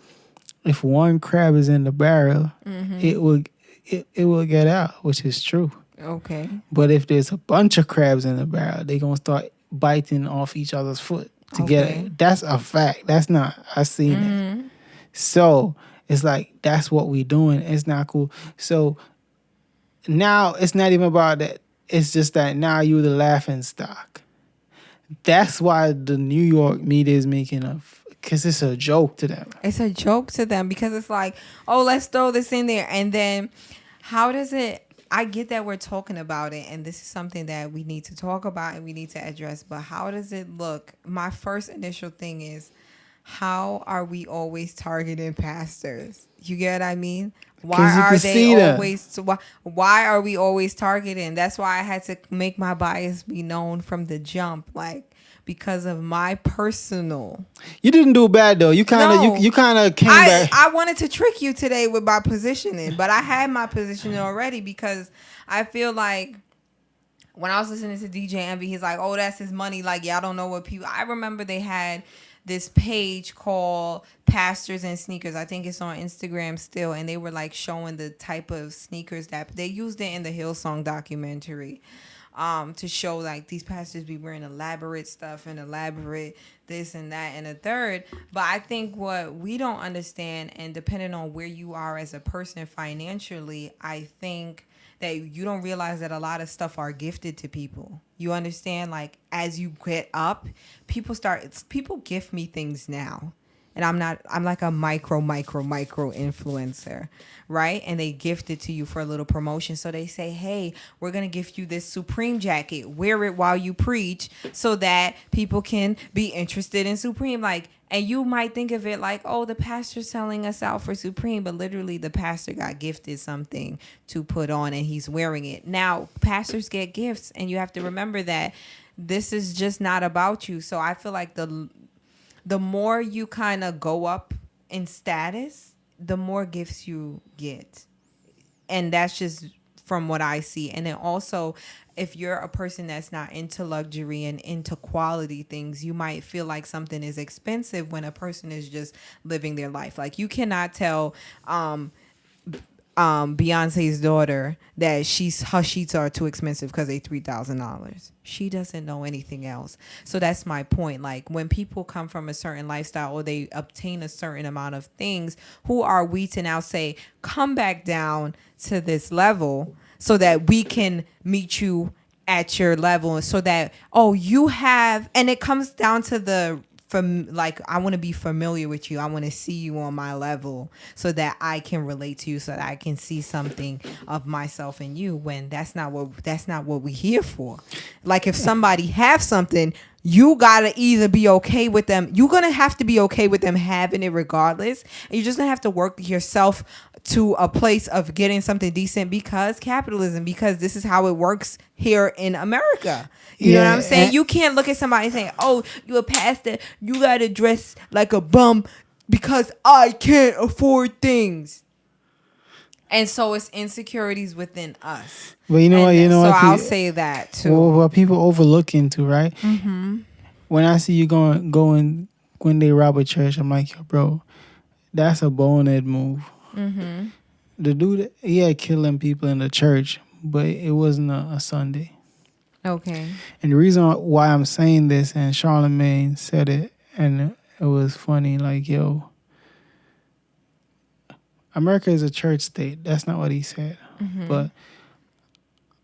if one crab is in the barrel, it will get out, which is true. Okay. But if there's a bunch of crabs in the barrel, they're going to start biting off each other's foot together. That's a fact. That's not, I seen it. So it's like, that's what we doing. It's not cool. So now it's not even about that. It's just that now you're the laughing stock. That's why the New York media is making because it's a joke to them. It's a joke to them because it's like, oh, let's throw this in there. And then how does it, I get that we're talking about it, and this is something that we need to talk about and we need to address, but how does it look? My first initial thing is, how are we always targeting pastors? You get what I mean? Why are we always targeting? That's why I had to make my bias be known from the jump, like, because of my personal. You didn't do bad though. You kind of came back. I wanted to trick you today with my positioning, but I had my positioning already because I feel like when I was listening to DJ Envy, he's like, "Oh, that's his money." Like, y'all don't know what people. I remember they had this page called Pastors and Sneakers. I think it's on Instagram still, and they were like showing the type of sneakers that they used it in the Hillsong documentary. To show like these pastors be wearing elaborate stuff and elaborate this and that and a third. But I think what we don't understand, and depending on where you are as a person financially, I think that you don't realize that a lot of stuff are gifted to people. You understand? Like as you get up, people gift me things now. and I'm like a micro influencer, right? And they gift it to you for a little promotion. So they say, hey, we're going to gift you this Supreme jacket. Wear it while you preach so that people can be interested in Supreme. Like, and you might think of it like, oh, the pastor's selling us out for Supreme, but literally the pastor got gifted something to put on and he's wearing it. Now, pastors get gifts, and you have to remember that this is just not about you. So I feel like the more you kind of go up in status, the more gifts you get. And that's just from what I see. And then also, if you're a person that's not into luxury and into quality things, you might feel like something is expensive when a person is just living their life. Like, you cannot tell Beyonce's daughter that her sheets are too expensive because they $3,000. She doesn't know anything else. So that's my point. Like, when people come from a certain lifestyle or they obtain a certain amount of things, who are we to now say, come back down to this level so that we can meet you at your level, so that, oh, you have, and it comes down to like, I want to be familiar with you. I want to see you on my level so that I can relate to you, so that I can see something of myself in you, when that's not what we're here for. Like, if somebody have something, you got to either be okay with them. You're going to have to be okay with them having it regardless. And you're just going to have to work yourself to a place of getting something decent, because capitalism, because this is how it works here in America. You know what I'm saying? You can't look at somebody and say, oh, you a pastor, you got to dress like a bum because I can't afford things. And so it's insecurities within us. But you know So what? I'll say that too. What people overlook into, right? Mm-hmm. When I see you going when they rob a church, I'm like, yo, bro, that's a bonehead move. Mm-hmm. The dude, he had killing people in the church, but it wasn't a Sunday. Okay. And the reason why I'm saying this, and Charlemagne said it, and it was funny, like, yo, America is a church state. That's not what he said. Mm-hmm. But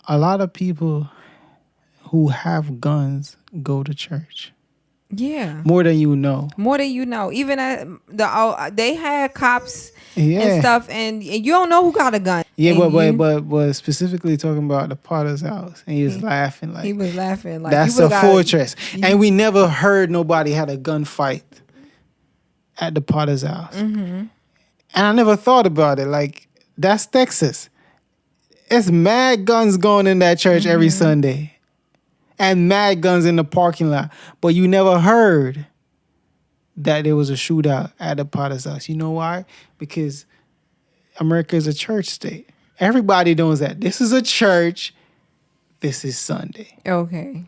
a lot of people who have guns go to church. Yeah. More than you know. Even they had cops and stuff, and you don't know who got a gun. Yeah, but specifically talking about the Potter's house, and he was laughing like, he was laughing like, that's a fortress. And we never heard nobody had a gunfight at the Potter's house. Mm-hmm. And I never thought about it. Like, that's Texas. It's mad guns going in that church every Sunday. And mad guns in the parking lot. But you never heard that there was a shootout at the Potter's house. You know why? Because America is a church state. Everybody knows that. This is a church. This is Sunday. Okay.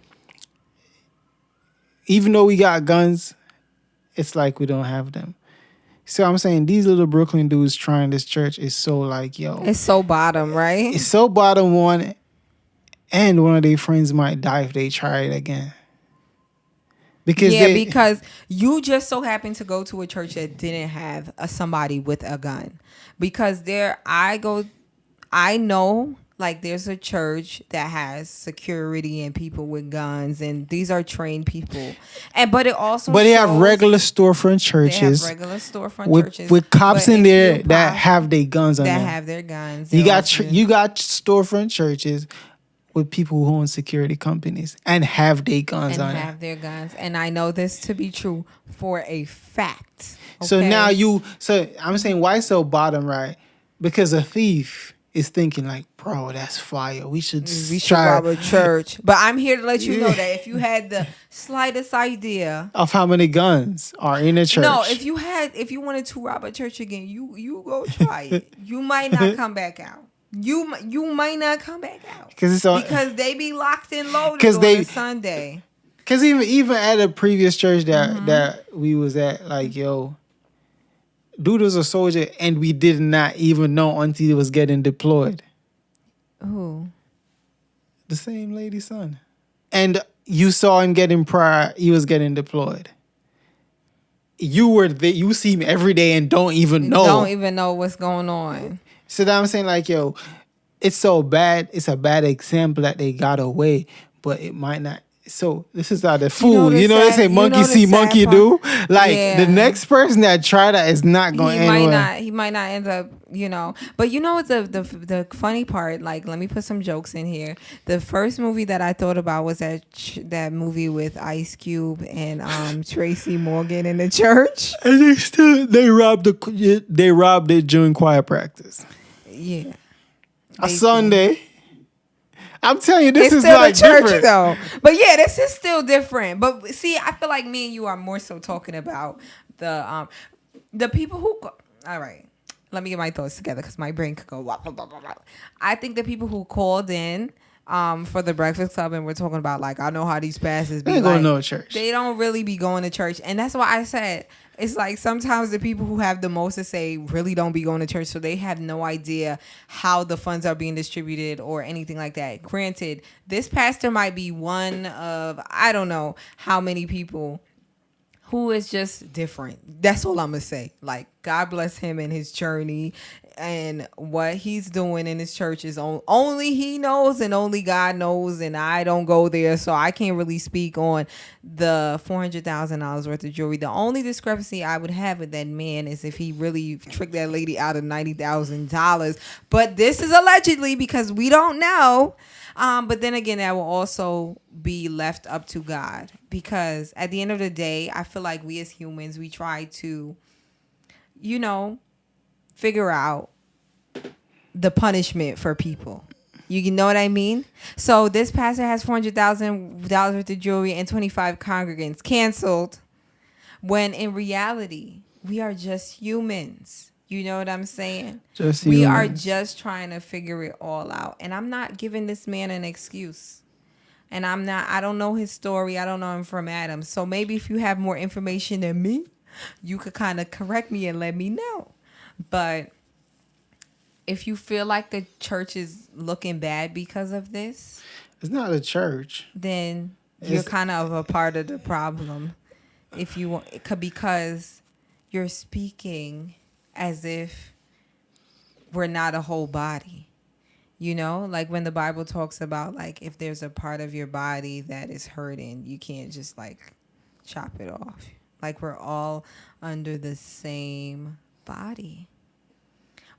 Even though we got guns, it's like we don't have them. So I'm saying these little Brooklyn dudes trying this church is so like, yo. It's so bottom, right? It's so bottom one. And one of their friends might die if they try it again. Because you just so happen to go to a church that didn't have somebody with a gun. Because I know, like, there's a church that has security and people with guns, and these are trained people. But they have regular storefront churches. With cops in there that have their guns on them. That have their guns. You got storefront churches with people who own security companies and have their guns on them. And I know this to be true for a fact. Okay? So I'm saying, why so bottom, right? Because a thief is thinking like, bro, that's fire. We should rob a church. But I'm here to let you know that if you had the slightest idea of how many guns are in a church. No, if you wanted to rob a church again, you go try it. You might not come back out. You might not come back out because they be locked and loaded on a Sunday. Because even at a previous church that we was at, like, yo, dude was a soldier, and we did not even know until he was getting deployed. Who? The same lady's son. And you saw him getting prior. He was getting deployed. You were there. You see him every day and don't even know what's going on. So that I'm saying, like, yo, it's so bad. It's a bad example that they got away, but it might not. So this is how the You know fool. the You know they say sad. You monkey know the see, sad monkey part. do. Like the Yeah. next person that try that is not going to He end might well. not. He might not end up. But you know what the funny part? Like, let me put some jokes in here. The first movie that I thought about was that movie with Ice Cube and Tracy Morgan in the church. And they robbed it during choir practice. Yeah, A they did. Sunday. I'm telling you, this It's is still the like church different. though. But yeah, this is still different. But see, I feel like me and you are more so talking about the people who all right. Let me get my thoughts together because my brain could go blah, blah, blah, blah, blah. I think the people who called in for the Breakfast Club and we're talking about like I know how these pastors They be ain't going like to no church. they don't really be going to church. And that's why I said it's like sometimes the people who have the most to say really don't be going to church, so they have no idea how the funds are being distributed or anything like that. Granted, this pastor might be one of I don't know how many people who is just different. That's all I'm gonna say. Like, God bless him and his journey and what he's doing in his church is only he knows and only God knows, and I don't go there, so I can't really speak on the $400,000 worth of jewelry. The only discrepancy I would have with that man is if he really tricked that lady out of $90,000. But this is allegedly because we don't know. But then again, that will also be left up to God because at the end of the day, I feel like we as humans, we try to, figure out the punishment for people. You know what I mean? So this pastor has $400,000 worth of jewelry and 25 congregants canceled when in reality, we are just humans. You know what I'm saying? Just We are humans. just trying to figure it all out. And I'm not giving this man an excuse. And I don't know his story. I don't know him from Adam. So maybe if you have more information than me, you could kind of correct me and let me know. But if you feel like the church is looking bad because of this, It's not a church. then you're kind of a part of the problem. If you want, because you're speaking as if we're not a whole body. Like when the Bible talks about like if there's a part of your body that is hurting, you can't just like chop it off. Like we're all under the same body.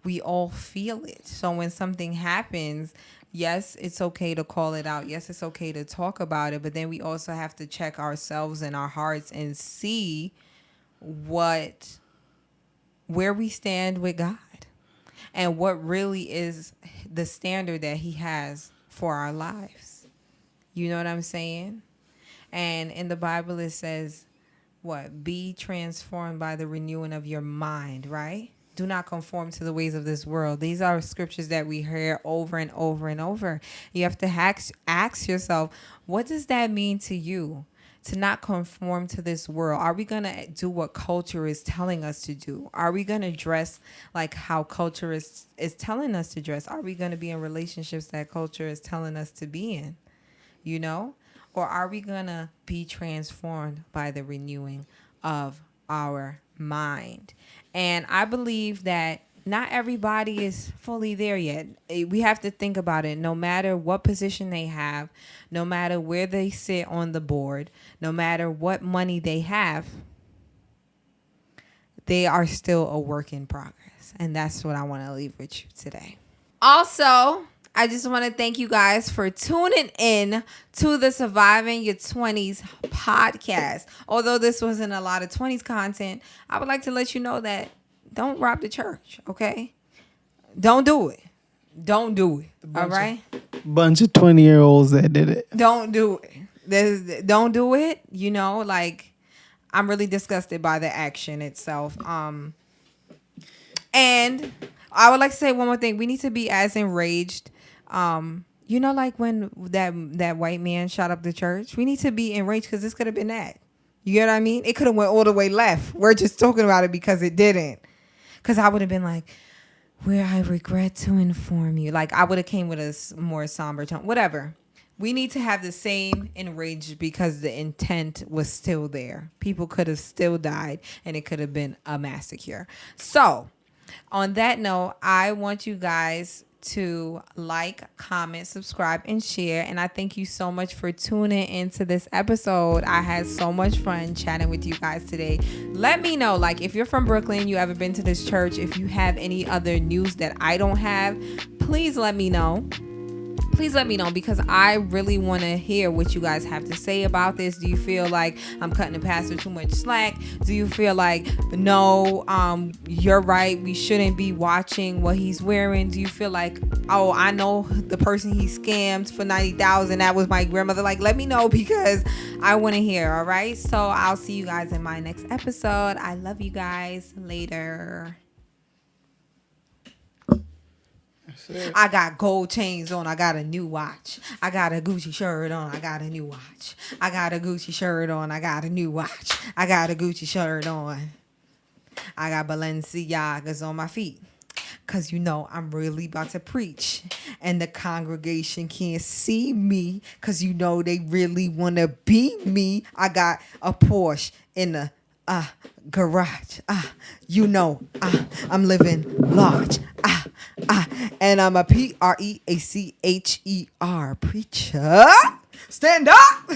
We all feel it. So when something happens, yes, it's okay to call it out. Yes, it's okay to talk about it. But then we also have to check ourselves and our hearts and see where we stand with God and what really is the standard that he has for our lives. You know what I'm saying? And in the Bible, it says, be transformed by the renewing of your mind, right? Do not conform to the ways of this world. These are scriptures that we hear over and over and over. You have to ask yourself, what does that mean to you? To not conform to this world. Are we going to do what culture is telling us to do? Are we going to dress like how culture is telling us to dress? Are we going to be in relationships that culture is telling us to be in? Or are we going to be transformed by the renewing of our mind? And I believe that not everybody is fully there yet. We have to think about it. No matter what position they have, no matter where they sit on the board, no matter what money they have, they are still a work in progress. And that's what I want to leave with you today. Also, I just want to thank you guys for tuning in to the Surviving Your 20s podcast. Although this wasn't a lot of 20s content, I would like to let you know that don't rob the church, okay? Don't do it. Don't do it. All right? Bunch of 20-year-olds that did it. Don't do it. Don't do it. I'm really disgusted by the action itself. And I would like to say one more thing. We need to be as enraged. Like when that white man shot up the church. We need to be enraged because this could have been that. You get what I mean? It could have went all the way left. We're just talking about it because it didn't. Because I would have been like, where I regret to inform you. Like I would have came with a more somber tone. Whatever. We need to have the same enraged because the intent was still there. People could have still died and it could have been a massacre. So on that note, I want you guys to like, comment, subscribe, and share. And I thank you so much for tuning into this episode. I had so much fun chatting with you guys today. Let me know, like, if you're from Brooklyn, you ever been to this church, if you have any other news that I don't have, please let me know. Please let me know, because I really want to hear what you guys have to say about this. Do you feel like I'm cutting the pastor too much slack? Do you feel like, no, you're right, we shouldn't be watching what he's wearing? Do you feel like, oh, I know the person he scammed for $90,000, that was my grandmother? Like, let me know, because I want to hear. All right, so I'll see you guys in my next episode. I love you guys. Later. I got gold chains on. I got a new watch. I got a Gucci shirt on. I got a new watch. I got a Gucci shirt on. I got a new watch. I got a Gucci shirt on. I got Balenciagas on my feet. Because, you know, I'm really about to preach. And the congregation can't see me. Because, you know, they really want to be me. I got a Porsche in the garage. You know, I'm living large. And I'm a preacher. Stand up.